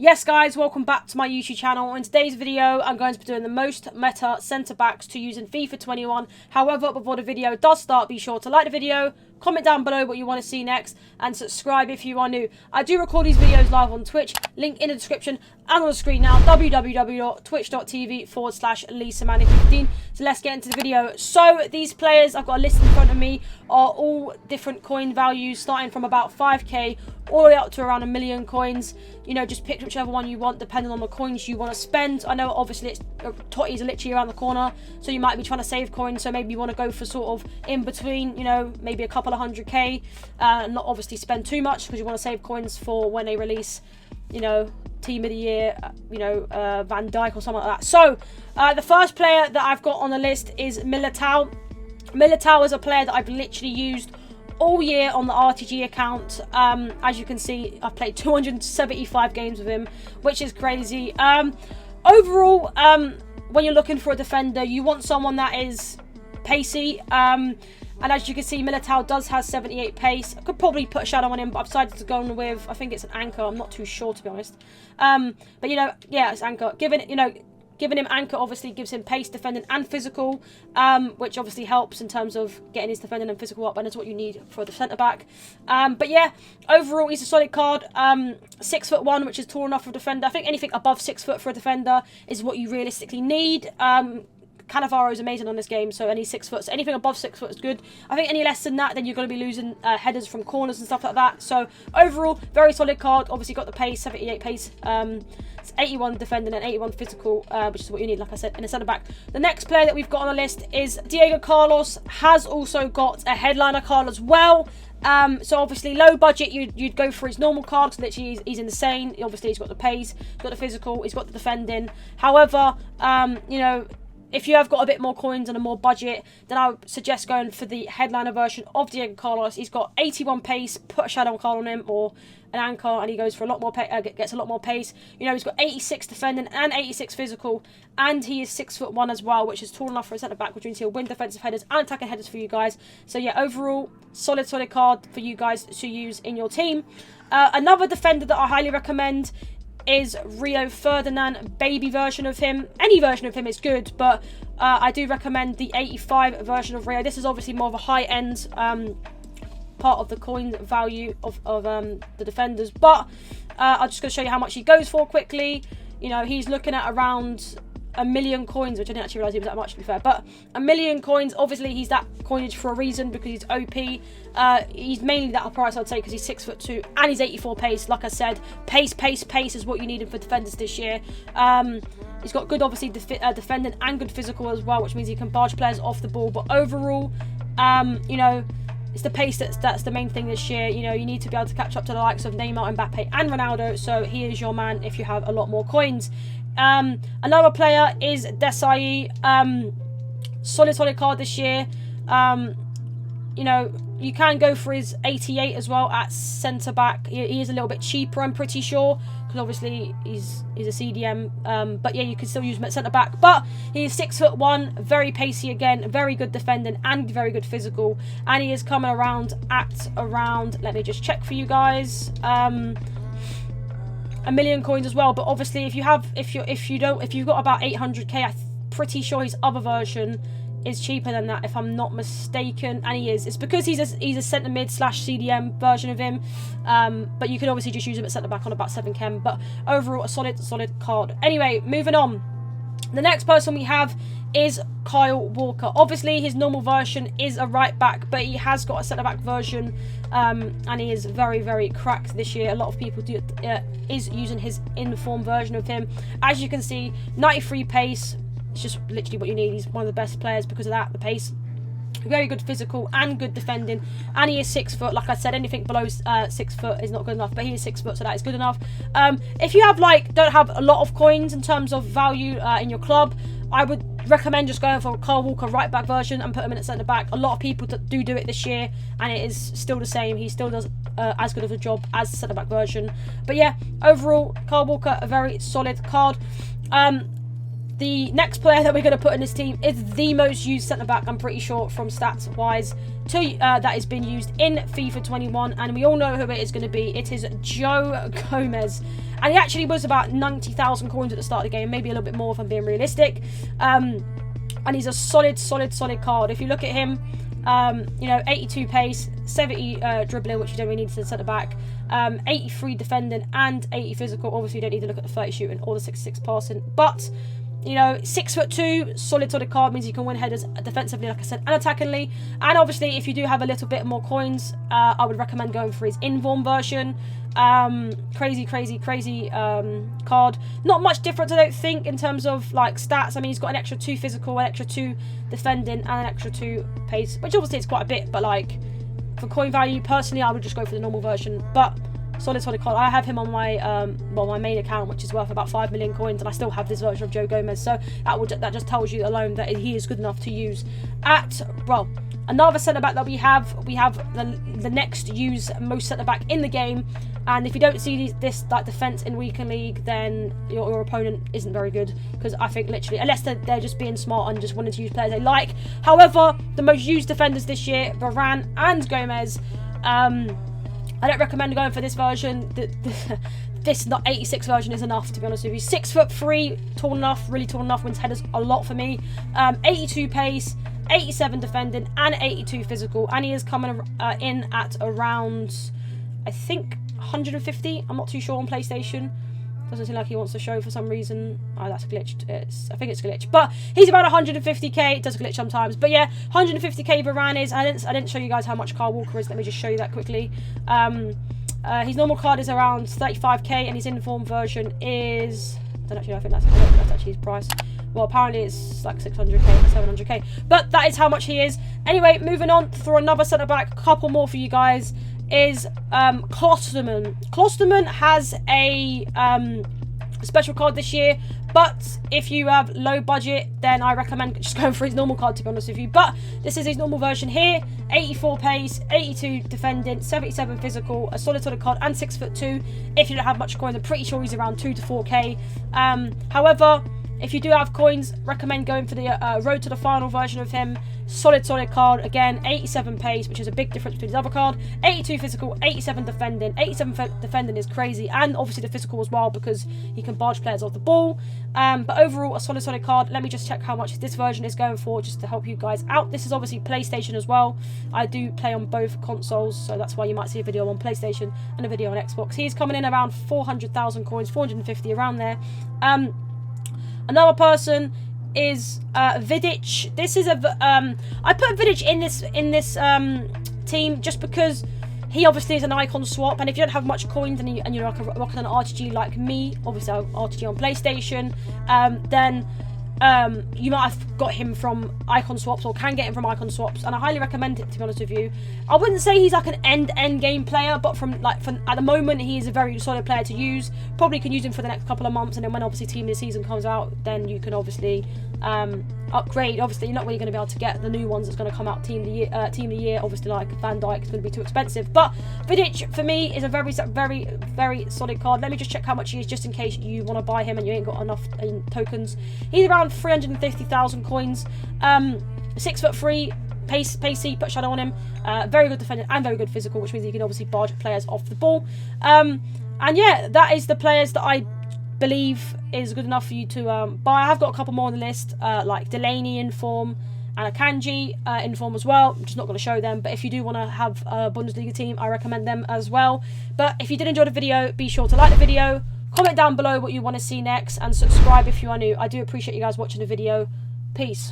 Yes guys, welcome back to my YouTube channel. In today's video, I'm going to be doing the most meta centre-backs to use in FIFA 21. However, before the video does start, be sure to like the video, comment down below what you want to see next, and subscribe if you are new. I do record these videos live on Twitch, link in the description and on the screen now, www.twitch.tv/LisaMani15. So let's get into the video. So these players, I've got a list in front of me, are all different coin values, starting from about 5k all the way up to around 1 million coins. You know, just pick whichever one you want depending on the coins you want to spend. I know obviously it's Totties are literally around the corner, so you might be trying to save coins, so maybe you want to go for sort of in between, you know, maybe a couple of 100k, and not obviously spend too much because you want to save coins for when they release, you know, team of the year, you know, Van Dijk or something like that. So the first player that I've got on the list is Militao. Militao is a player that I've literally used all year on the RTG account. As you can see, I've played 275 games with him, which is crazy. Overall, when you're looking for a defender, you want someone that is pacey. And as you can see, Militao does have 78 pace. I could probably put a shadow on him, but I've decided to go on with, I think it's an anchor. I'm not too sure, to be honest. But, you know, yeah, it's anchor. Giving him anchor obviously gives him pace, defending and physical, which obviously helps in terms of getting his defending and physical up, and that's what you need for the centre-back. But yeah, overall, he's a solid card. 6'1", which is tall enough for a defender. I think anything above 6 foot for a defender is what you realistically need. Cannavaro is amazing on this game, so any 6 foot, so anything above 6 foot is good. I think any less than that, then you're going to be losing headers from corners and stuff like that. So overall, very solid card. Obviously got the pace, 78 pace, it's 81 defending and 81 physical, which is what you need, like I said, in a centre back. The next player that we've got on the list is Diego Carlos. Has also got a headliner card as well. So obviously low budget, you'd go for his normal card, because literally he's insane. Obviously he's got the pace, he's got the physical, he's got the defending. However, you know, if you have got a bit more coins and a more budget, then I would suggest going for the headliner version of Diego Carlos. He's got 81 pace, put a shadow card on him or an anchor, and he goes for a lot more gets a lot more pace. You know, he's got 86 defending and 86 physical, and he is 6'1" as well, which is tall enough for a centre back, which means he'll win defensive headers and attacking headers for you guys. So yeah, overall, solid card for you guys to use in your team. Another defender that I highly recommend is Rio Ferdinand, baby version of him. Any version of him is good, but I do recommend the 85 version of Rio. This is obviously more of a high-end part of the coin value of the defenders, but I'm just going to show you how much he goes for quickly. You know, he's looking at around 1 million coins, which I didn't actually realise he was that much, to be fair. But 1 million coins, obviously he's that coinage for a reason, because he's OP. He's mainly that price, I'd say, because he's 6'2" and he's 84 pace. Like I said, pace is what you need for defenders this year. He's got good, obviously, defending and good physical as well, which means he can barge players off the ball. But overall, you know, it's the pace that's the main thing this year. You know, you need to be able to catch up to the likes of Neymar, Mbappe and Ronaldo. So he is your man if you have a lot more coins. Another player is Desai. Solid card this year. You know, you can go for his 88 as well at centre back. He is a little bit cheaper, I'm pretty sure, because obviously he's a CDM. But yeah, you can still use him at centre back. But he's 6'1", very pacey again, very good defending and very good physical. And he is coming around at around, let me just check for you guys, 1 million coins as well. But obviously if you've got about 800k, I'm pretty sure his other version is cheaper than that, if I'm not mistaken, and he is. It's because he's a centre mid / CDM version of him, but you can obviously just use him at centre back on about 7k. But overall, a solid card. Anyway, moving on. The next person we have is Kyle Walker. Obviously, his normal version is a right back, but he has got a centre back version, and he is very cracked this year. A lot of people is using his in-form version of him. As you can see, 93 pace. It's just literally what you need. He's one of the best players because of that, the pace. Very good physical and good defending. And he is 6 foot. Like I said, anything below 6 foot is not good enough, but he is 6 foot, so that is good enough. If you have don't have a lot of coins in terms of value in your club, I would recommend just going for a Kyle Walker right back version and put him in at centre back. A lot of people do it this year, and it is still the same. He still does as good of a job as the centre back version. But yeah, overall, Kyle Walker, a very solid card. The next player that we're going to put in this team is the most used centre-back, I'm pretty sure, from stats-wise, that has been used in FIFA 21, and we all know who it is going to be. It is Joe Gomez, and he actually was about 90,000 coins at the start of the game, maybe a little bit more if I'm being realistic, and he's a solid card. If you look at him, you know, 82 pace, 70 dribbling, which you don't really need to the centre-back, 83 defending, and 80 physical. Obviously, you don't need to look at the 30 shooting or the 66 passing, but you know, 6'2", solid card, means you can win headers defensively, like I said, and attackingly. And obviously, if you do have a little bit more coins, I would recommend going for his inform version. Crazy card. Not much difference, I don't think, in terms of like stats. I mean, he's got an extra 2 physical, an extra 2 defending, and an extra 2 pace, which obviously is quite a bit, but like for coin value, personally, I would just go for the normal version. But solid card. I have him on my my main account, which is worth about 5 million coins, and I still have this version of Joe Gomez. So that just tells you alone that he is good enough to use at, well, another centre back that we have the next used most centre back in the game. And if you don't see this like defense in weekend league, then your opponent isn't very good, because I think literally, unless they're just being smart and just wanting to use players they like. However, the most used defenders this year, Varane and Gomez. I don't recommend going for this version. This 86 version is enough, to be honest with you. 6'3", tall enough, really tall enough, wins headers a lot for me. 82 pace, 87 defending, and 82 physical. And he is coming in at around, I think, 150. I'm not too sure on PlayStation. Doesn't seem like he wants to show for some reason. Oh, that's glitched. I think it's glitched. But he's about 150k. It does glitch sometimes. But yeah, 150k Varane is. I didn't show you guys how much Kyle Walker is. Let me just show you that quickly. His normal card is around 35k, and his inform version is, I think that's actually his price. Well, apparently it's like 600k, 700k. But that is how much he is. Anyway, moving on for another centre back. A couple more for you guys. Is Klosterman. Klosterman has a special card this year, but if you have low budget, then I recommend just going for his normal card, to be honest with you. But this is his normal version here. 84 pace, 82 defending, 77 physical, a solid card, and 6'2". If you don't have much coins, I'm pretty sure he's around 2 to 4k. However, if you do have coins, recommend going for the Road to the Final version of him. Solid card. Again, 87 pace, which is a big difference between his other card. 82 physical, 87 defending. 87 defending is crazy, and obviously the physical as well, because he can barge players off the ball. But overall, a solid card. Let me just check how much this version is going for, just to help you guys out. This is obviously PlayStation as well. I do play on both consoles, so that's why you might see a video on PlayStation and a video on Xbox. He's coming in around 400,000 coins, 450 around there. Another person is Vidic. This is I put Vidic in this team just because he obviously is an icon swap, and if you don't have much coins and you're like rocking an RTG like me, obviously I'm RTG on PlayStation, then you might have got him from icon swaps, or can get him from icon swaps, and I highly recommend it, to be honest with you. I wouldn't say he's like an end game player, but from at the moment, he is a very solid player to use. Probably can use him for the next couple of months, and then when obviously Team of the Season comes out, then you can obviously upgrade. Obviously, you're not really going to be able to get the new ones that's going to come out Team of the Year. Obviously, like Van Dijk is going to be too expensive. But Vidic for me is a very solid card. Let me just check how much he is, just in case you want to buy him and you ain't got enough tokens. He's around 350,000 coins. 6'3", pacey, put shadow on him. Very good defender and very good physical, which means you can obviously barge players off the ball. And yeah, that is the players that I believe is good enough for you to buy. I have got a couple more on the list, like Delaney in form and Akanji in form as well. I'm just not going to show them, but if you do want to have a Bundesliga team, I recommend them as well. But if you did enjoy the video, be sure to like the video, comment down below what you want to see next, and subscribe if you are new. I do appreciate you guys watching the video. Peace.